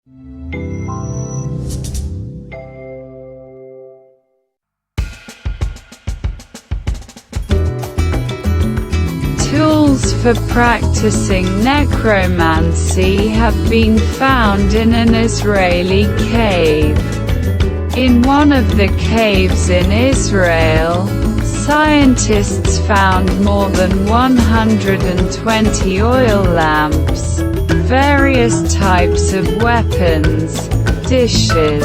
Tools for practicing necromancy have been found in an Israeli cave. In one of the caves in Israel, scientists found more than 120 oil lamps, various types of weapons, dishes,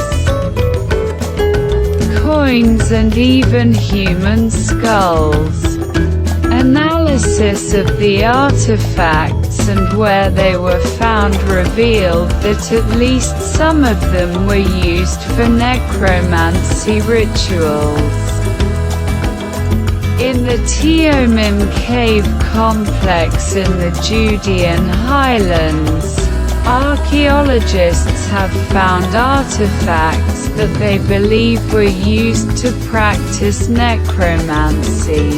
coins and even human skulls. Analysis of the artifacts and where they were found revealed that at least some of them were used for necromancy rituals. In the Teomim cave complex in the Judean highlands, archaeologists have found artifacts that they believe were used to practice necromancy.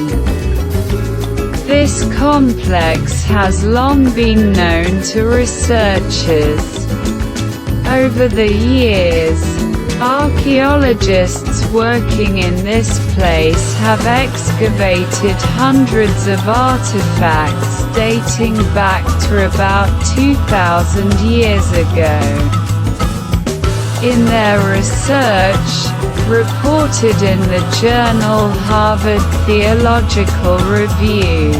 This complex has long been known to researchers. Over the years, archaeologists working in this place have excavated hundreds of artifacts dating back to about 2,000 years ago. In their research, reported in the journal Harvard Theological Review,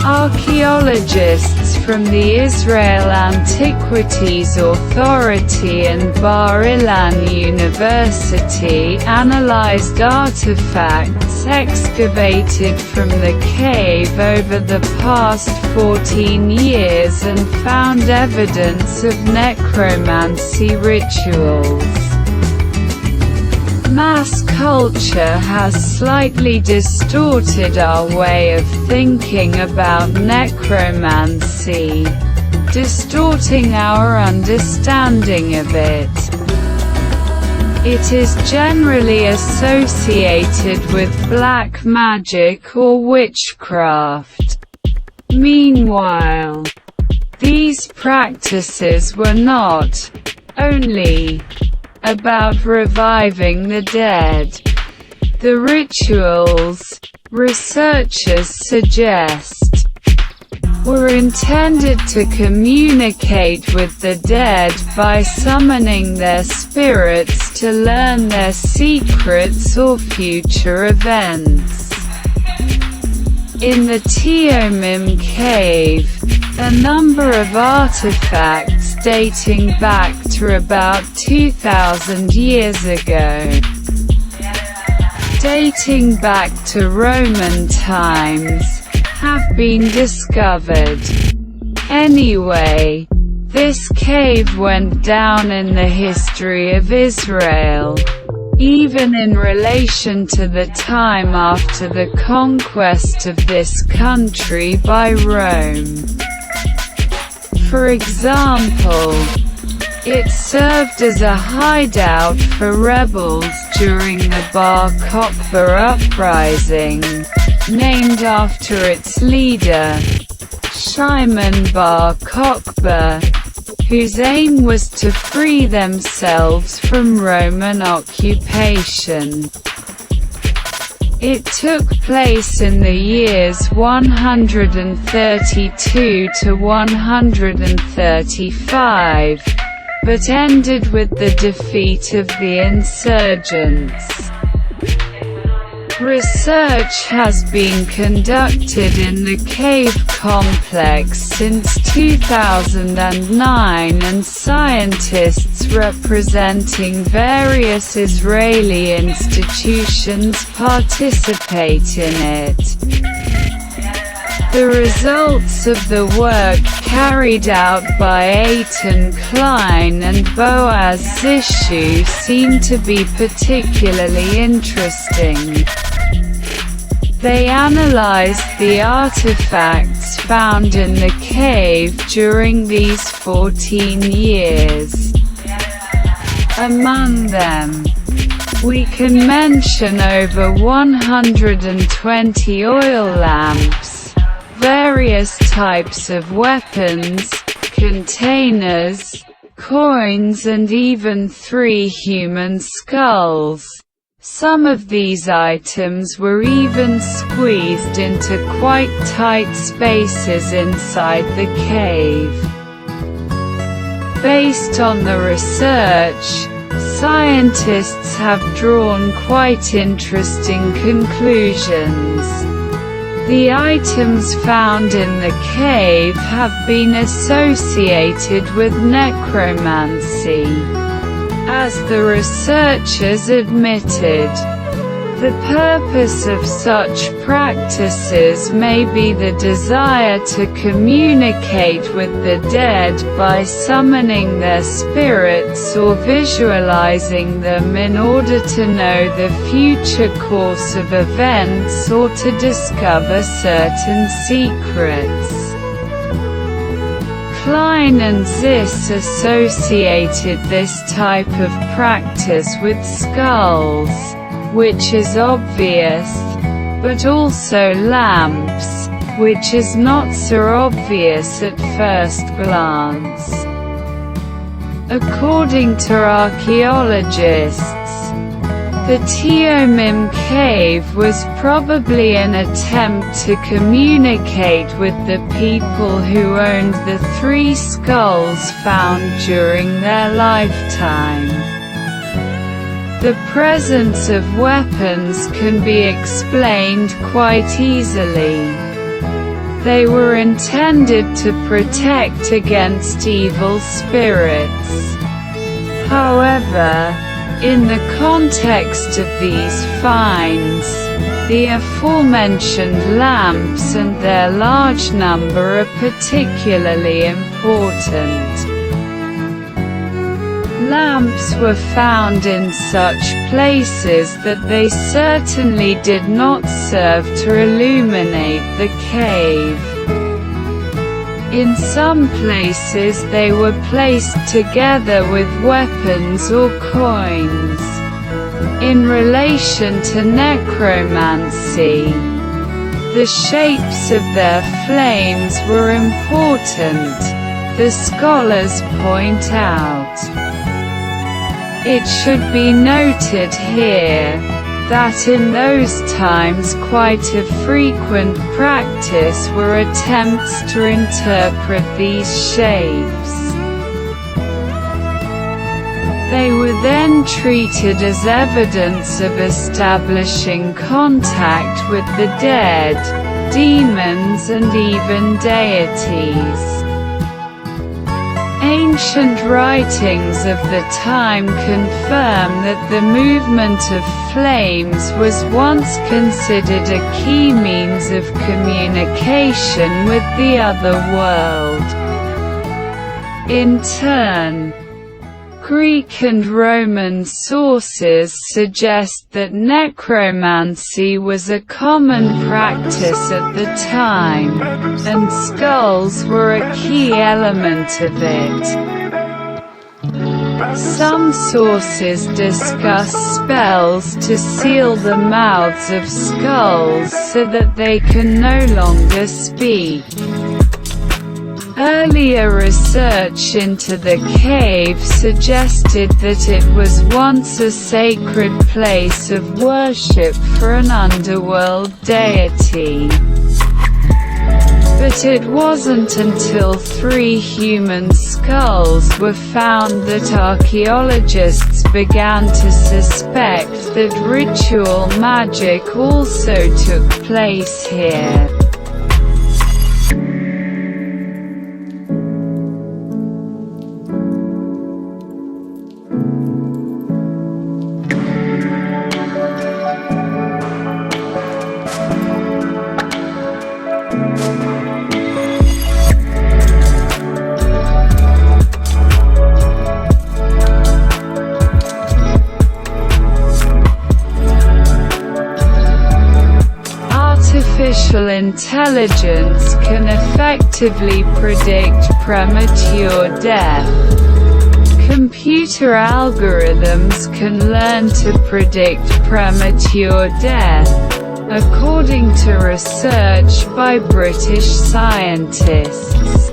archaeologists from the Israel Antiquities Authority and Bar-Ilan University analyzed artifacts excavated from the cave over the past 14 years and found evidence of necromancy rituals. Mass culture has slightly distorted our way of thinking about necromancy, distorting our understanding of it. It is generally associated with black magic or witchcraft. Meanwhile, these practices were not only about reviving the dead. The rituals, researchers suggest, were intended to communicate with the dead by summoning their spirits to learn their secrets or future events. In the Teomim cave, a number of artifacts dating back to about 2,000 years ago, dating back to Roman times, have been discovered. Anyway, this cave went down in the history of Israel, even in relation to the time after the conquest of this country by Rome. For example, it served as a hideout for rebels during the Bar Kokhba uprising, named after its leader, Shimon Bar Kokhba, whose aim was to free themselves from Roman occupation. It took place in the years 132 to 135, but ended with the defeat of the insurgents. Research has been conducted in the cave complex since 2009 and scientists representing various Israeli institutions participate in it. The results of the work carried out by Eitan Klein and Boaz Zishu seem to be particularly interesting. They analyzed the artifacts found in the cave during these 14 years. Among them, we can mention over 120 oil lamps, various types of weapons, containers, coins and even 3 human skulls. Some of these items were even squeezed into quite tight spaces inside the cave. Based on the research, scientists have drawn quite interesting conclusions. The items found in the cave have been associated with necromancy. As the researchers admitted, the purpose of such practices may be the desire to communicate with the dead by summoning their spirits or visualizing them in order to know the future course of events or to discover certain secrets. Klein and Ziss associated this type of practice with skulls, which is obvious, but also lamps, which is not so obvious at first glance. According to archaeologists, the Teomim cave was probably an attempt to communicate with the people who owned the 3 skulls found during their lifetime. The presence of weapons can be explained quite easily. They were intended to protect against evil spirits. However, in the context of these finds, the aforementioned lamps and their large number are particularly important. Lamps were found in such places that they certainly did not serve to illuminate the cave. In some places they were placed together with weapons or coins. In relation to necromancy, the shapes of their flames were important, the scholars point out. It should be noted here, that in those times quite a frequent practice were attempts to interpret these shapes. They were then treated as evidence of establishing contact with the dead, demons and even deities. Ancient writings of the time confirm that the movement of flames was once considered a key means of communication with the other world. In turn, Greek and Roman sources suggest that necromancy was a common practice at the time, and skulls were a key element of it. Some sources discuss spells to seal the mouths of skulls so that they can no longer speak. Earlier research into the cave suggested that it was once a sacred place of worship for an underworld deity. But it wasn't until 3 human skulls were found that archaeologists began to suspect that ritual magic also took place here. Artificial intelligence can effectively predict premature death. Computer algorithms can learn to predict premature death, according to research by British scientists.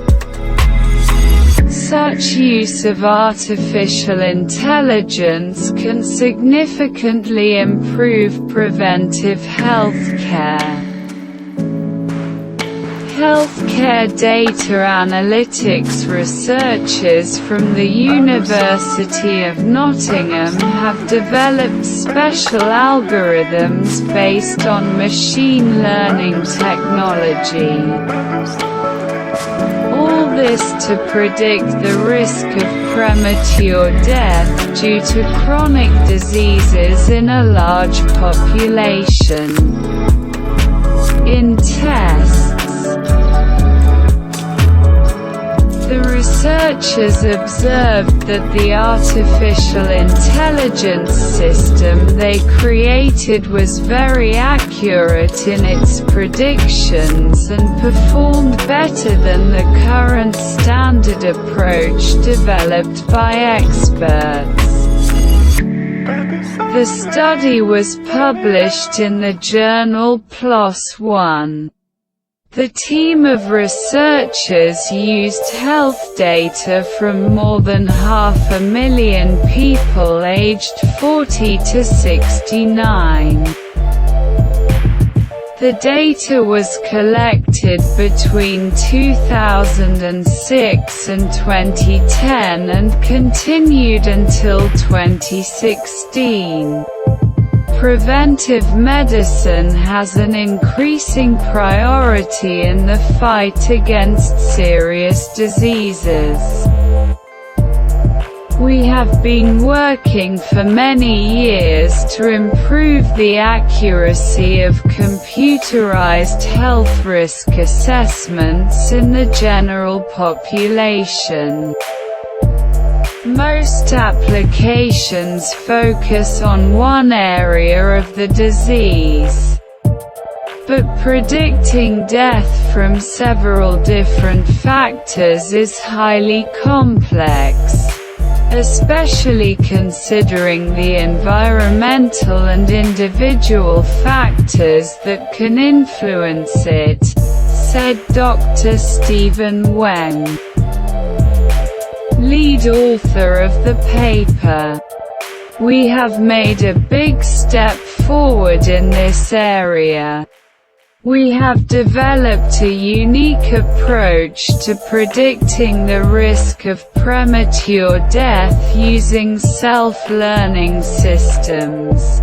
Such use of artificial intelligence can significantly improve preventive healthcare. Healthcare data analytics researchers from the University of Nottingham have developed special algorithms based on machine learning technology. All this to predict the risk of premature death due to chronic diseases in a large population. In tests, the researchers observed that the artificial intelligence system they created was very accurate in its predictions and performed better than the current standard approach developed by experts. The study was published in the journal PLOS One. The team of researchers used health data from more than 500,000 people aged 40 to 69. The data was collected between 2006 and 2010 and continued until 2016. Preventive medicine has an increasing priority in the fight against serious diseases. We have been working for many years to improve the accuracy of computerized health risk assessments in the general population. Most applications focus on one area of the disease, but predicting death from several different factors is highly complex, especially considering the environmental and individual factors that can influence it, said Dr. Stephen Weng, lead author of the paper. We have made a big step forward in this area. We have developed a unique approach to predicting the risk of premature death using self-learning systems.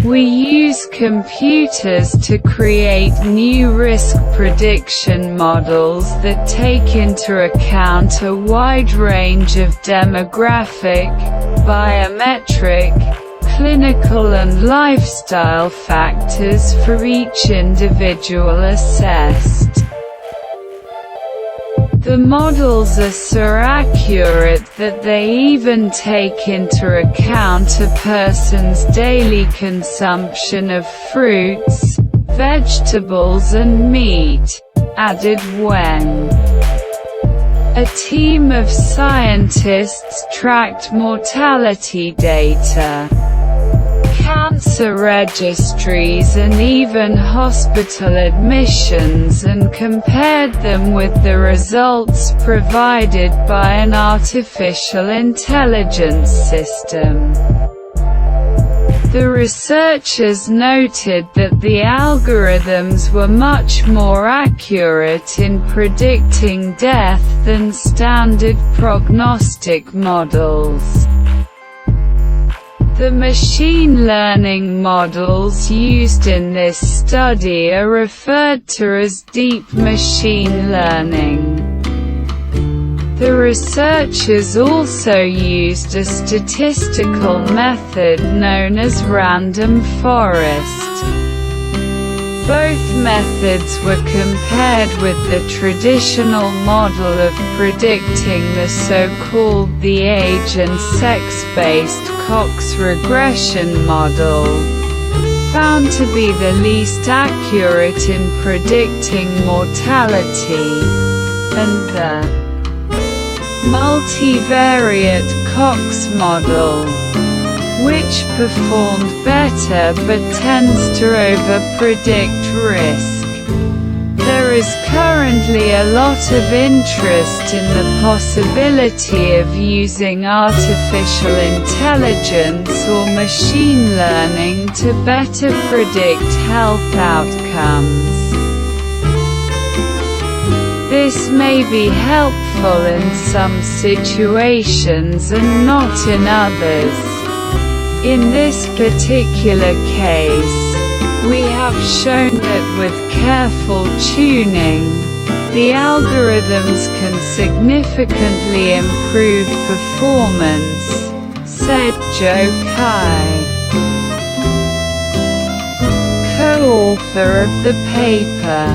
We use computers to create new risk prediction models that take into account a wide range of demographic, biometric, clinical and lifestyle factors for each individual assessed. The models are so accurate that they even take into account a person's daily consumption of fruits, vegetables and meat, added Weng. A team of scientists tracked mortality data, cancer registries and even hospital admissions and compared them with the results provided by an artificial intelligence system. The researchers noted that the algorithms were much more accurate in predicting death than standard prognostic models. The machine learning models used in this study are referred to as deep machine learning. The researchers also used a statistical method known as random forest. Both methods were compared with the traditional model of predicting the so-called the age and sex-based Cox regression model, found to be the least accurate in predicting mortality, and the multivariate Cox model, which performed better but tends to over-predict risk. There is currently a lot of interest in the possibility of using artificial intelligence or machine learning to better predict health outcomes. This may be helpful in some situations and not in others. In this particular case, we have shown that with careful tuning, the algorithms can significantly improve performance, said XqdAY, co-author of the paper.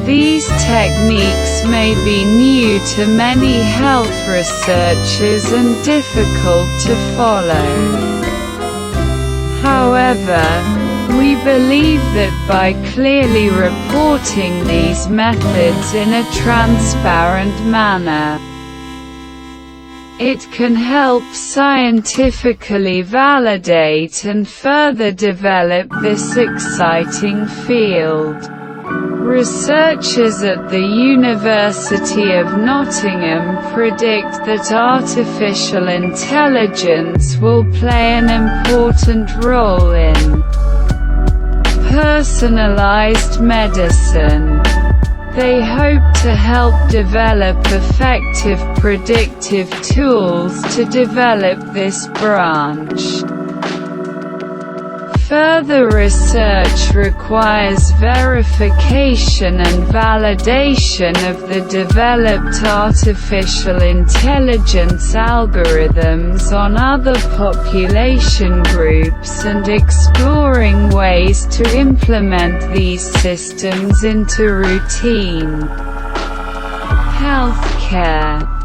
These techniques may be new to many health researchers and difficult to follow. However, we believe that by clearly reporting these methods in a transparent manner, it can help scientifically validate and further develop this exciting field. Researchers at the University of Nottingham predict that artificial intelligence will play an important role in personalized medicine. They hope to help develop effective predictive tools to develop this branch. Further research requires verification and validation of the developed artificial intelligence algorithms on other population groups and exploring ways to implement these systems into routine healthcare.